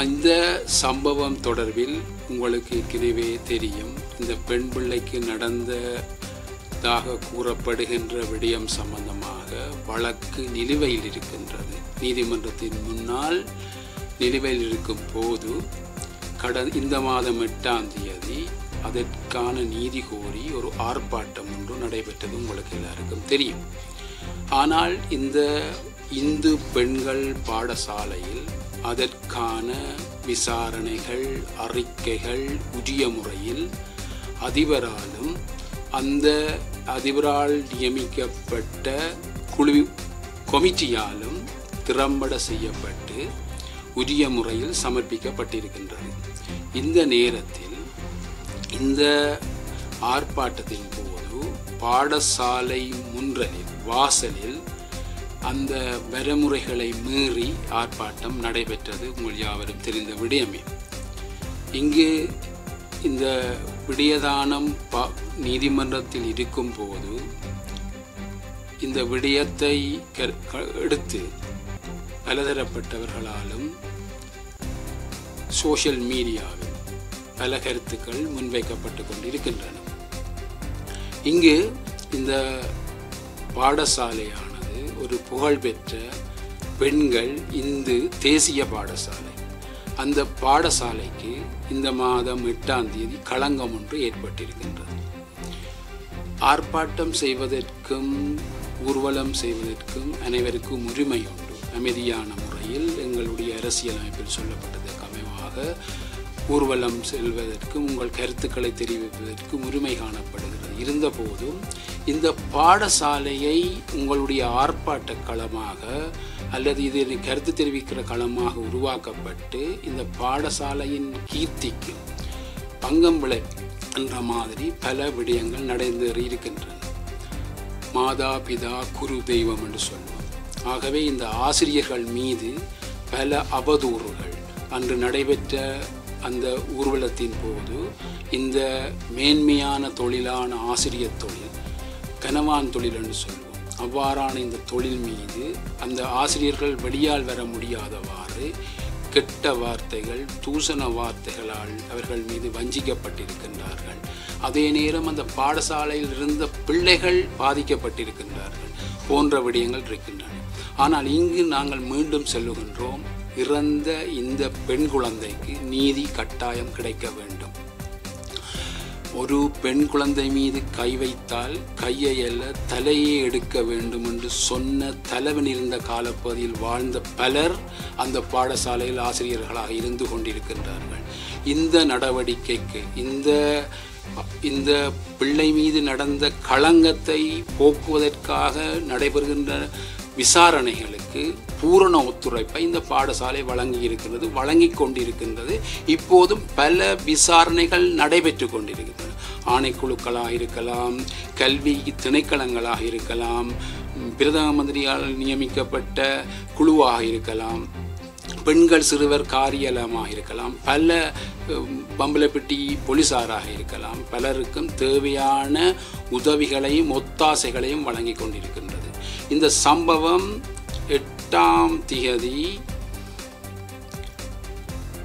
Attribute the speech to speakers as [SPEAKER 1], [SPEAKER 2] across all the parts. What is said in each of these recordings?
[SPEAKER 1] அந்த சம்பவம் தொடர்பில் உங்களுக்கு ஏற்கனவே தெரியும். இந்த பெண் பிள்ளைக்கு நடந்ததாக கூறப்படுகின்ற விடயம் சம்பந்தமாக வழக்கு நிலுவையில் இருக்கின்றது. நீதிமன்றத்தின் முன்னால் நிலுவையில் இருக்கும் போது இந்த மாதம் 8ஆம் தேதி அதற்கான நீதி கோரி ஒரு ஆர்ப்பாட்டம் ஒன்று நடைபெற்றது உங்களுக்கு எல்லாருக்கும் தெரியும். ஆனால் இந்த இந்து பெண்கள் பாடசாலையில் அதற்கான விசாரணைகள், அறிக்கைகள் உரிய முறையில் அதிபராலும் அந்த அதிபரால் நியமிக்கப்பட்ட குழு கமிட்டியாலும் திறம்பட செய்யப்பட்டு உரிய முறையில் சமர்ப்பிக்கப்பட்டிருக்கின்றது. இந்த நேரத்தில் இந்த ஆர்ப்பாட்டத்தின் போது பாடசாலை முன்றலில் வாசலில் அந்த வரைமுறைகளை மீறி ஆர்ப்பாட்டம் நடைபெற்றது உங்கள் யாவரும் தெரிந்த விடயமே. இங்கு இந்த விடயதானம் நீதிமன்றத்தில் இருக்கும் போது இந்த விடயத்தை எடுத்து பலதரப்பட்டவர்களாலும் சோஷியல் மீடியாவில் பல கருத்துக்கள் முன்வைக்கப்பட்டு கொண்டிருக்கின்றன. இங்கு இந்த பாடசாலையானது ஒரு புகழ்பெற்ற பெண்கள் இந்து தேசிய பாடசாலை. அந்த பாடசாலைக்கு இந்த மாதம் 8ஆம் தேதி களங்கம் ஒன்று ஏற்பட்டிருக்கின்றது. ஆர்ப்பாட்டம் செய்வதற்கும் ஊர்வலம் செய்வதற்கும் அனைவருக்கும் உரிமை உண்டு. அமைதியான முறையில் எங்களுடைய அரசியலமைப்பில் சொல்லப்பட்டதற்கு அமைவாக ஊர்வலம் செல்வதற்கும் உங்கள் கருத்துக்களை தெரிவிப்பதற்கும் உரிமை காணப்படுகிறது. இருந்தபோதும் இந்த பாடசாலையை உங்களுடைய ஆர்ப்பாட்ட களமாக அல்லது இது கருத்து தெரிவிக்கிற களமாக உருவாக்கப்பட்டு இந்த பாடசாலையின் கீர்த்திக்கு பங்கம் விளைக்கின்ற மாதிரி பல விடயங்கள் நடந்தேறி இருக்கின்றன. மாதா பிதா குரு தெய்வம் என்று சொல்வோம். ஆகவே இந்த ஆசிரியர்கள் மீது பல அவதூறுகள் அன்று நடைபெற்ற அந்த ஊர்வலத்தின் போது இந்த மேன்மையான தொழிலான ஆசிரியர் தொழில், கனவான் தொழில் என்று சொல்வோம், அவ்வாறான இந்த தொழில் மீது அந்த ஆசிரியர்கள் வெளியால் வர முடியாதவாறு கெட்ட வார்த்தைகள், தூசண வார்த்தைகளால் அவர்கள் மீது வஞ்சிக்கப்பட்டிருக்கின்றார்கள். அதே நேரம் அந்த பாடசாலையில் இருந்த பிள்ளைகள் பாதிக்கப்பட்டிருக்கின்றார்கள் போன்ற விடயங்கள் இருக்கின்றன. ஆனால் இங்கு நாங்கள் மீண்டும் சொல்லுகின்றோம், இறந்த இந்த பெண் குழந்தைக்கு நீதி கட்டாயம் கிடைக்க வேண்டும். ஒரு பெண் குழந்தை மீது கை வைத்தால் கையை அல்ல தலையே எடுக்க வேண்டும் என்று சொன்ன தலைவன் இருந்த காலப்பகுதியில் வாழ்ந்த பலர் அந்த பாடசாலையில் ஆசிரியர்களாக இருந்து கொண்டிருக்கின்றார்கள். இந்த நடவடிக்கைக்கு இந்த பிள்ளை மீது நடந்த களங்கத்தை போக்குவதற்காக நடைபெறுகின்ற விசாரணைகளுக்கு பூரண ஒத்துழைப்பை இந்த பாடசாலை வழங்கி கொண்டிருக்கின்றது. இப்போதும் பல விசாரணைகள் நடைபெற்று கொண்டிருக்கின்றன. ஆணைக்குழுக்களாக இருக்கலாம், கல்வி திணைக்களங்களாக இருக்கலாம், பிரதம மந்திரியால் நியமிக்கப்பட்ட குழுவாக இருக்கலாம், பெண்கள் சிறுவர் காரியலமாக இருக்கலாம், பல பம்பலப்பட்டி போலீசாராக இருக்கலாம். பலருக்கும் தேவையான உதவிகளையும் ஒத்தாசைகளையும் வழங்கி கொண்டிருக்கின்றது. இந்த சம்பவம் 8ஆம் தேதி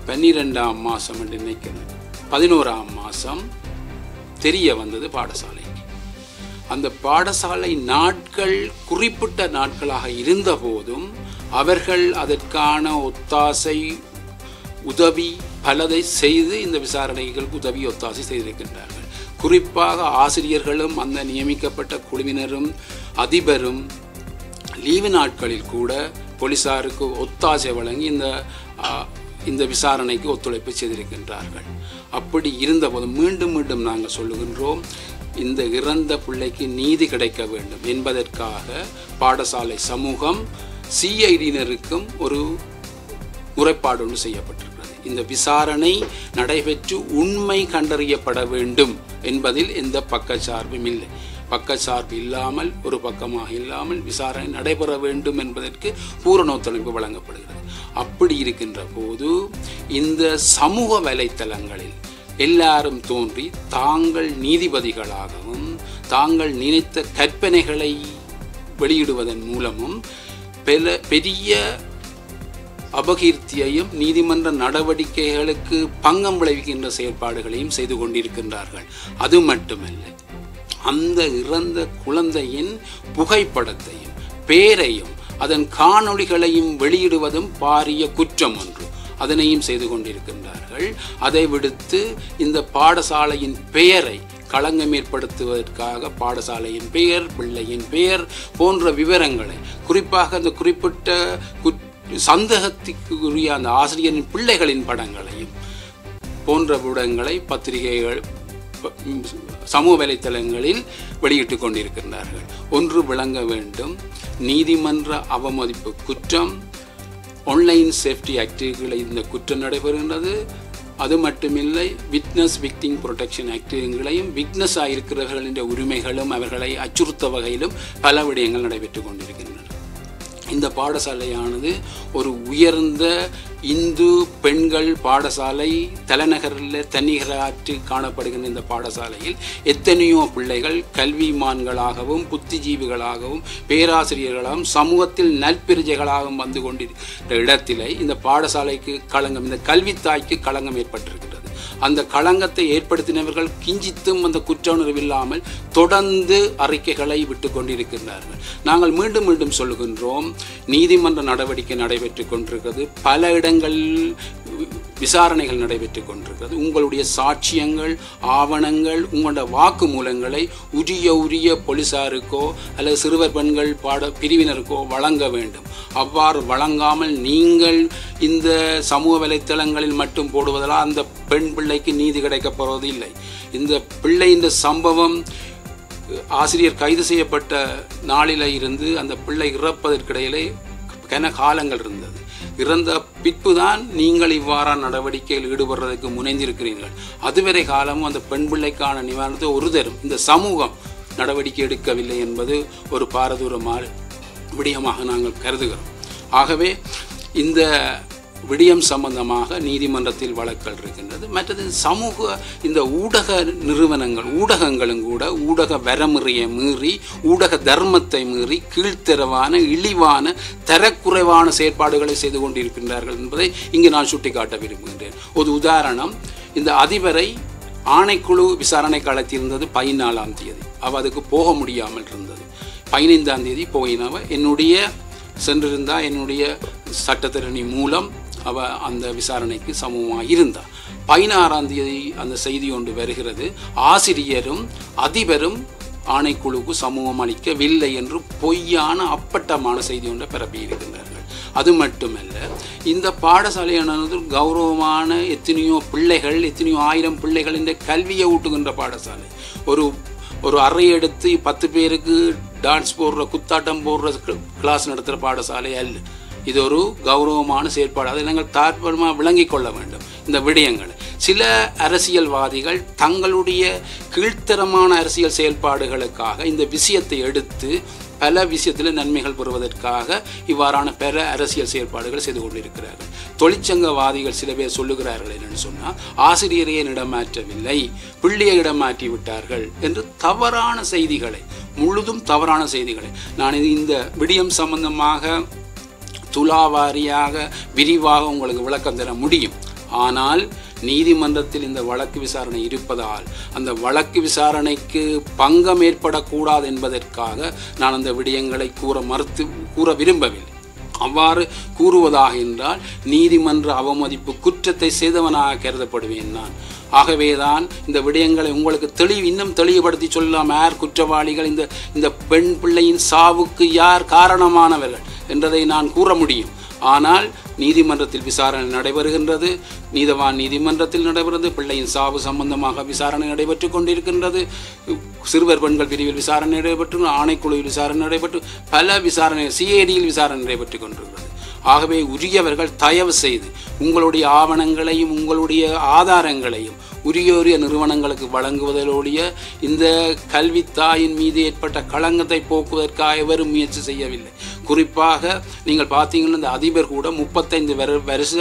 [SPEAKER 1] 12ஆம் மாதம் என்று நினைக்கிறேன், 11ஆம் மாதம் தெரிய வந்தது பாடசாலைக்கு. அந்த பாடசாலை நாட்கள் குறிப்பிட்ட நாட்களாக இருந்த போதும் அவர்கள் அதற்கான ஒத்தாசை உதவி பலதை செய்து இந்த விசாரணைகளுக்கு உதவி ஒத்தாசை செய்திருக்கின்றார்கள். குறிப்பாக ஆசிரியர்களும் அந்த நியமிக்கப்பட்ட குழுவினரும் அதிபரும் லீவு நாட்களில் கூட போலீசாருக்கு ஒத்தாசை வழங்கி இந்த விசாரணைக்கு ஒத்துழைப்பு செய்திருக்கின்றார்கள். அப்படி இருந்தபோது மீண்டும் மீண்டும் நாங்கள் சொல்லுகின்றோம், இந்த இறந்த பிள்ளைக்கு நீதி கிடைக்க வேண்டும் என்பதற்காக பாடசாலை சமூகம் சிஐடியினருக்கும் ஒரு முறைப்பாடு ஒன்று செய்யப்பட்டிருக்கிறது. இந்த விசாரணை நடைபெற்று உண்மை கண்டறியப்பட வேண்டும் என்பதில் எந்த பக்கச்சார்பும் இல்லை. பக்கச்சார்பு இல்லாமல், ஒரு பக்கமாக இல்லாமல் விசாரணை நடைபெற வேண்டும் என்பதற்கு பூரண ஒத்துழைப்பு வழங்கப்படுகிறது. அப்படி இருக்கின்ற போது இந்த சமூக வலைத்தளங்களில் எல்லாரும் தோன்றி தாங்கள் நீதிபதிகளாகவும் தாங்கள் நினைத்த கற்பனைகளை வெளியிடுவதன் மூலமும் பெரிய அபகீர்த்தியையும் நீதிமன்ற நடவடிக்கைகளுக்கு பங்கம் விளைவிக்கின்ற செயற்பாடுகளையும் செய்து கொண்டிருக்கின்றார்கள். அது மட்டுமல்ல, அந்த இறந்த குழந்தையின் புகைப்படத்தையும் பேரையும் அதன் காணொளிகளையும் வெளியிடுவதும் பாரிய குற்றம் ஒன்று. அதனையும் செய்து கொண்டிருக்கின்றார்கள். அதை விடுத்து இந்த பாடசாலையின் பெயரை களங்கம் ஏற்படுத்துவதற்காக பாடசாலையின் பெயர், பிள்ளையின் பெயர் போன்ற விவரங்களை, குறிப்பாக அந்த குறிப்பிட்ட சந்தேகத்திற்குரிய அந்த ஆசிரியரின் பிள்ளைகளின் படங்களையும் போன்ற விடங்களை பத்திரிகைகள், சமூக வலைத்தளங்களில் வெளியிட்டுக் கொண்டிருக்கின்றார்கள். ஒன்று விளங்க வேண்டும், நீதிமன்ற அவமதிப்பு குற்றம், ஆன்லைன் சேஃப்டி ஆக்டுகளில் இந்த குற்றம் நடைபெறுகின்றது. அது மட்டுமில்லை, விட்னஸ் விக்டிம் ப்ரொடெக்ஷன் ஆக்டுகளையும் விட்னஸ் ஆகியிருக்கிறவர்களின் உரிமைகளும் அவர்களை அச்சுறுத்த வகையிலும் பல விடயங்கள் நடைபெற்றுக் கொண்டிருக்கின்றன. இந்த பாடசாலையானது ஒரு உயர்ந்த இந்து பெண்கள் பாடசாலை, தலைநகரில் தன்னிகராற்று காணப்படுகின்ற இந்த பாடசாலையில் எத்தனையோ பிள்ளைகள் கல்விமான்களாகவும் புத்திஜீவிகளாகவும் பேராசிரியர்களாகவும் சமூகத்தில் நற்பிரஜைகளாகவும் வந்து கொண்டிருக்கிற இடத்திலே இந்த பாடசாலைக்கு களங்கம், இந்த கல்வித்தாய்க்கு களங்கம் ஏற்பட்டிருக்கிறது. அந்த களங்கத்தை ஏற்படுத்தினவர்கள் கிஞ்சித்தும் அந்த குற்ற உணர்வில்லாமல் தொடர்ந்து அறிக்கைகளை விட்டு கொண்டிருக்கின்றார்கள். நாங்கள் மீண்டும் மீண்டும் சொல்லுகின்றோம், நீதிமன்ற நடவடிக்கை நடைபெற்றுக் கொண்டிருக்கிறது, பல இடங்களில் விசாரணைகள் நடைபெற்றுக் கொண்டிருக்கிறது. உங்களுடைய சாட்சியங்கள், ஆவணங்கள், உங்களோட வாக்குமூலங்களை உரிய போலீசாருக்கோ அல்லது சிறுவர் பெண்கள் பிரிவினருக்கோ வழங்க வேண்டும். அவ்வாறு வழங்காமல் நீங்கள் இந்த சமூக வலைத்தளங்களில் மட்டும் போடுவதால் அந்த பெண் பிள்ளைக்கு நீதி கிடைக்கப் போவது இல்லை. இந்த பிள்ளை, இந்த சம்பவம் ஆசிரியர் கைது செய்யப்பட்ட நாளில இருந்து அந்த பிள்ளை இறப்பதற்கிடையிலே கன காலங்கள் இருந்தது. இறந்த பிற்புதான் நீங்கள் இவ்வாறான நடவடிக்கையில் ஈடுபடுறதுக்கு முனைந்திருக்கிறீர்கள். அதுவரை காலமும் அந்த பெண் பிள்ளைக்கான நிவாரணத்தை ஒரு தரும் இந்த சமூகம் நடவடிக்கை எடுக்கவில்லை என்பது ஒரு பாரதூரமான விடயமாக நாங்கள் கருதுகிறோம். ஆகவே இந்த விடயம் சம்பந்தமாக நீதிமன்றத்தில் வழக்கல் இருக்கின்றது. மற்றது சமூக இந்த ஊடக நிறுவனங்கள், ஊடகங்களும் கூட ஊடக வரமுறையை மீறி, ஊடக தர்மத்தை மீறி கீழ்த்தரவான, இழிவான, தரக்குறைவான செயற்பாடுகளை செய்து கொண்டிருக்கின்றார்கள் என்பதை இங்கு நான் சுட்டிக்காட்ட விரும்புகின்றேன். ஒரு உதாரணம், இந்த அதிபரை ஆணைக்குழு விசாரணைக்கு அழைத்திருந்தது 14ஆம் தேதி. அவள் அதுக்கு போக முடியாமல் இருந்தது. 15ஆம் தேதி போயினவ என்னுடைய சட்டத்திரணி மூலம் அவ அந்த விசாரணைக்கு சமூகமாக இருந்தார். 16ஆம் தேதி அந்த செய்தி ஒன்று வருகிறது, ஆசிரியரும் அதிபரும் ஆணைக்குழுவுக்கு சமூகம் அளிக்கவில்லை என்று பொய்யான அப்பட்டமான செய்தி ஒன்றை பரப்பியிருக்கின்றார்கள். அது மட்டுமல்ல, இந்த பாடசாலையானது கௌரவமான எத்தனையோ பிள்ளைகள், எத்தனையோ ஆயிரம் பிள்ளைகள் இந்த கல்வியை ஊட்டுகின்ற பாடசாலை. ஒரு அறை எடுத்து 10 பேருக்கு டான்ஸ் போடுற, குத்தாட்டம் போடுற கிளாஸ் நடத்துகிற பாடசாலை அல்ல. இது ஒரு கௌரவமான செயற்பாடு. அதை நாங்கள் தாற்பயமாக விளங்கிக் கொள்ள வேண்டும். இந்த விடயங்கள் சில அரசியல்வாதிகள் தங்களுடைய கீழ்த்தரமான அரசியல் செயல்பாடுகளுக்காக இந்த விஷயத்தை எடுத்து பல விஷயத்தில் நன்மைகள் பெறுவதற்காக இவ்வாறான பல அரசியல் செயற்பாடுகள் செய்து கொண்டிருக்கிறார்கள். தொழிற்சங்கவாதிகள் சில பேர் சொல்லுகிறார்கள் என்னென்னு சொன்னால், ஆசிரியரையே இடமாற்றவில்லை, பிள்ளையை இடமாற்றி விட்டார்கள் என்று தவறான செய்திகளை, முழுதும் தவறான செய்திகளை நான் இந்த விடயம் சம்பந்தமாக துலாவாரியாக விரிவாக உங்களுக்கு விளக்கம் தர முடியும். ஆனால் நீதிமன்றத்தில் இந்த வழக்கு விசாரணை இருப்பதால் அந்த வழக்கு விசாரணைக்கு பங்கம் ஏற்படக்கூடாது என்பதற்காக நான் அந்த விடயங்களை கூற விரும்பவில்லை. அவ்வாறு கூறுவதாக என்றால் நீதிமன்ற அவமதிப்பு குற்றத்தை செய்தவனாக கருதப்படுவேன் நான். ஆகவேதான் இந்த விடயங்களை உங்களுக்கு இன்னும் தெளிவுபடுத்தி சொல்லலாம். யார் குற்றவாளிகள், இந்த பெண் பிள்ளையின் சாவுக்கு யார் காரணமானவர்கள் என்றதை நான் கூற முடியும். ஆனால் நீதிமன்றத்தில் விசாரணை நடைபெறுகின்றது, நீதவான் நீதிமன்றத்தில் நடைபெறுகிறது, பிள்ளையின் சாவு சம்பந்தமாக விசாரணை நடைபெற்று கொண்டிருக்கின்றது, சிறுவர் பெண்கள் பிரிவில் விசாரணை நடைபெற்று, ஆணைக்குழுவில் விசாரணை நடைபெற்று, பல விசாரணை சிஐடியில் விசாரணை நடைபெற்று கொண்டிருக்கிறது. ஆகவே உரியவர்கள் தயவு செய்து உங்களுடைய ஆவணங்களையும் உங்களுடைய ஆதாரங்களையும் உரிய நிறுவனங்களுக்கு வழங்குவதோடைய இந்த கல்வித்தாயின் மீது ஏற்பட்ட களங்கத்தை போக்குவதற்காக எவரும் முயற்சி செய்யவில்லை. குறிப்பாக நீங்கள் பார்த்தீங்கன்னா இந்த அதிபர் கூட 35 வருஷ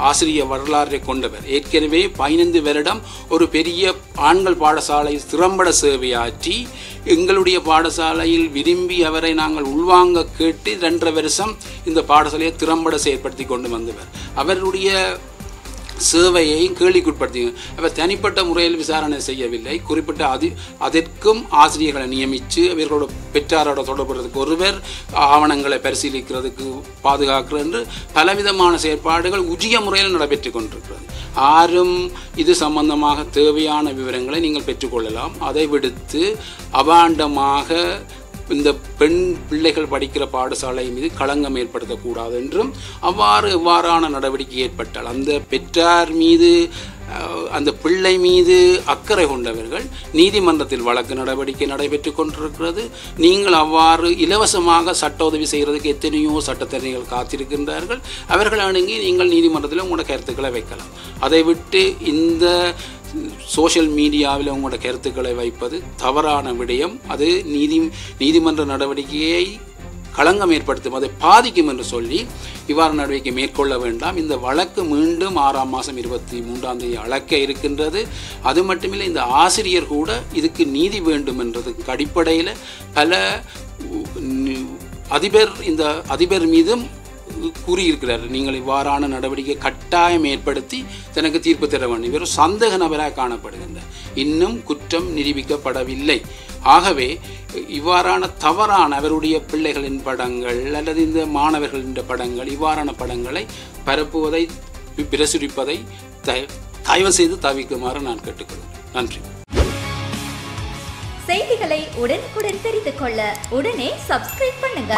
[SPEAKER 1] ஆசிரிய வரலாறை கொண்டவர். ஏற்கனவே 15 வருடம் ஒரு பெரிய ஆண்கள் பாடசாலை திறம்பட சேவையாற்றி எங்களுடைய பாடசாலையில் விரும்பி அவரை நாங்கள் உள்வாங்க கேட்டு 2.5 வருஷம் இந்த பாடசாலையை திறம்பட செயற்படுத்தி கொண்டு வந்தவர். அவருடைய சேவையை கேள்விக்குட்படுத்தி அவர் தனிப்பட்ட முறையில் விசாரணை செய்யவில்லை. குறிப்பிட்ட அதற்கும் ஆசிரியர்களை நியமித்து அவர்களோட பெற்றாரோட தொடர்புறதுக்கு ஒருவர், ஆவணங்களை பரிசீலிக்கிறதுக்கு பாதுகாக்கிறது என்று பலவிதமான செயற்பாடுகள் உரிய முறையில் நடைபெற்று கொண்டிருக்கிறது. யாரும் இது சம்பந்தமாக தேவையான விவரங்களை நீங்கள் பெற்றுக்கொள்ளலாம். அதை விடுத்து அபாண்டமாக இந்த பெண் பிள்ளைகள் படிக்கிற பாடசாலை மீது களங்கம் ஏற்படுத்தக்கூடாது என்றும், எவ்வாறான நடவடிக்கை ஏற்பட்டால் அந்த பெற்றார் மீது அந்த பிள்ளை மீது அக்கறை கொண்டவர்கள் நீதிமன்றத்தில் வழக்கு நடவடிக்கை நடைபெற்று கொண்டிருக்கிறது. நீங்கள் அவ்வாறு இலவசமாக சட்ட உதவி செய்கிறதுக்கு எத்தனையோ சட்டத்தரணிகள் காத்திருக்கின்றார்கள். அவர்கள் அணுகி நீங்கள் நீதிமன்றத்தில் உங்களோட கருத்துக்களை வைக்கலாம். அதை விட்டு இந்த சோஷியல் மீடியாவில் உங்களோட கருத்துக்களை வைப்பது தவறான விடயம். அது நீதிமன்ற நடவடிக்கையை களங்கம் ஏற்படுத்தும், அதை பாதிக்கும் என்று சொல்லி இவ்வாறு நடவடிக்கை மேற்கொள்ள வேண்டாம். இந்த வழக்கு மீண்டும் 6ஆம் மாதம் 23ஆம் தேதி அழைக்க இருக்கின்றது. அது மட்டுமில்லை, இந்த ஆசிரியர் கூட இதுக்கு நீதி வேண்டும் என்றதுக்கு அடிப்படையில் பல இந்த அதிபர் மீதும் கூறியிருக்கிறார், நீங்கள் இவ்வாறான நடவடிக்கை கட்டாயம் ஏற்படுத்தி தனக்கு தீர்ப்பு தர வேண்டும். இவர் சந்தேக நபராக காணப்படுகின்றார். இன்னும் குற்றம் நிரூபிக்கப்படவில்லை. ஆகவே இவ்வாறான தவறான அவருடைய பிள்ளைகளின் படங்கள் அல்லது இந்த மாணவர்களின் படங்கள், இவ்வாறான படங்களை பரப்புவதை பிரசுரிப்பதை தயவு செய்து தவிர்க்குமாறு நான் கேட்டுக்கொள்கிறேன். நன்றி.
[SPEAKER 2] செய்திகளை உடனுக்குடன் தெரிந்து கொள்ள உடனே சப்ஸ்கிரைப் பண்ணுங்க.